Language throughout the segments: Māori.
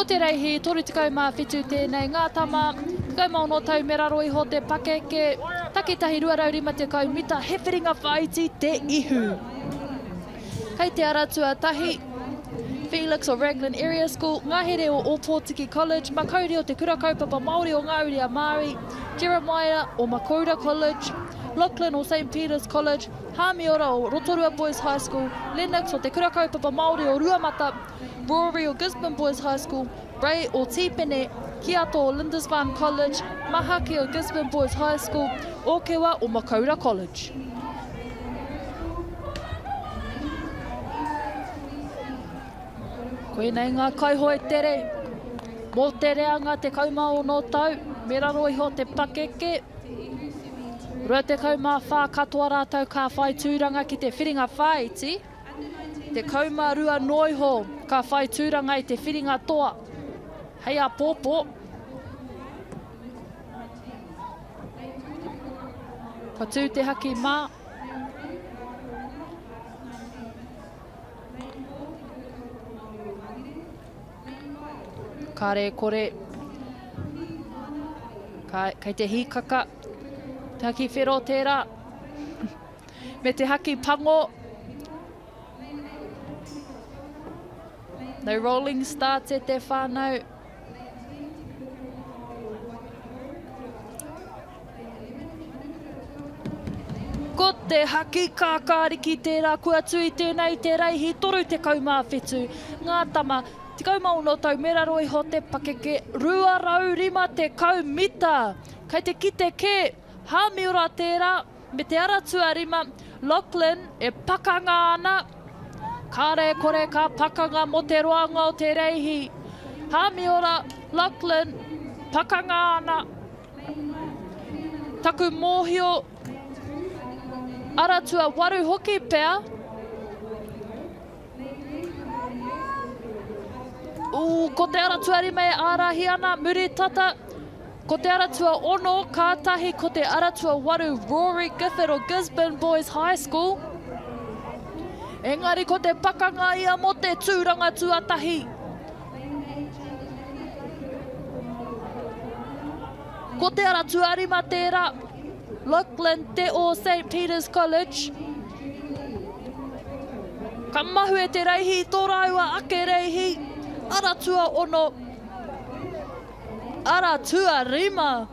Ko te reihi, 37 tēnei ngā tama, 16 tau me raro iho te pakeke, takitahi 250 mita, he whiringa whaiti te ihu. Kei te aratua tahi, Felix o Raglan Area School, ngahere o Opotiki College, Makauri o te kura kaupapa Māori o Ngāuri a Māori, Jeremiah o Makura College, Lachlan o St. Peter's College, Hāmiora o Rotorua Boys High School, Lennox o te kura kaupapa Māori o Ruamata, Rory o Gisborne Boys High School, Bray o Tipene, Kiato o Lindisfarne College, Mahaki o Gisborne Boys High School, Okewa o Makaura College. Koenei ngā kaihoe tere, mō te reanga te kaumao no tau, me raro iho te pakeke. Rua te kaumā whā katoa rātau ka whai tūranga ki te whiringa whaiti. Te kaumā rua noiho ka whai tūranga i te whiringa toa. Hei a pōpō. Ka tū te haki mā. Kare kore, kei te hikaka, te haki whero tērā, me te haki pango. No rolling starts e te whānau. Ko te haki kākāriki tērā, kua tui tēnei te reihi, toru te kaumā whetū, ngā tama, te kaumau no tau me raro iho te pakeke, rua rau rima te kaumita. Kei te kite ke, Hāmiora tērā, me te aratua rima, Lachlan e pakanga ana. Kāre kore ka pakanga mo te roanga o te reihi. Hāmiora, Lachlan, pakanga ana. Taku mōhio, aratua waru hoki pea. Ko te aratua rima e ārahi ana, muri tata. Ko te aratua ono, kātahi ko te aratua waru Rory Gifford o Gisborne Boys High School. Engari ko te pakanga ia mo te tūranga tuatahi. Ko te aratua rima tērā, Lachlan te o St. Peter's College. Ka mahu e te reihi, tō rāua ake reihi. Aratua ono, aratua rima.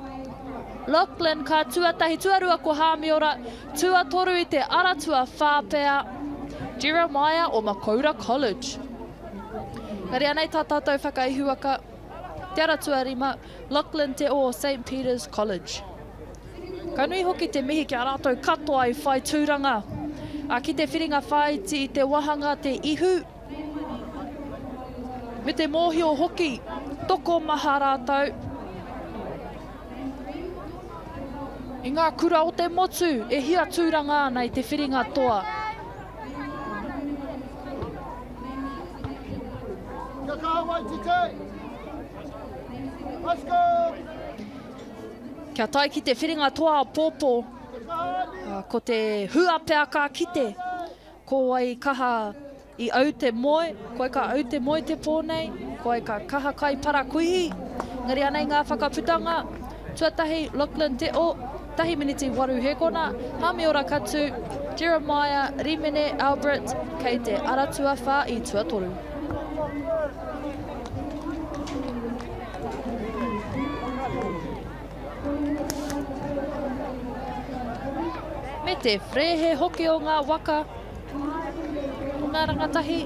Lachlan ka tuatahi tuarua ko Hāmiora, tuatoru i te aratua whāpea, Jeremiah o Makaura College. Kari anei tā tātou whakaihuaka, te aratua rima, Lachlan te o St. Peter's College. Ka nui hoki te mihi ki a rātou katoa i whai tūranga, a ki te whiringa whaiti i te wahanga te ihu, me te mōhio hoki, toko maha rātou. I ngā kura o te motu, e hia tūranga ana i te whiringa toa. Kia tai ki te whiringa toa a pōpō, ko te hua pea ka kite, ko ai kaha i au te moe, koe ka au te moe te pōnei, koe ka kaha kai parakuihi. Ngari anei ngā whakaputanga, tuatahi Lachlan te o, tahi miniti waru hekona, Hāmiora katu, Jeremiah, Rimene, Albert, kei te aratua whā i tuatoru. Me te whrehe hoki o ngā waka, o ngā rangatahi,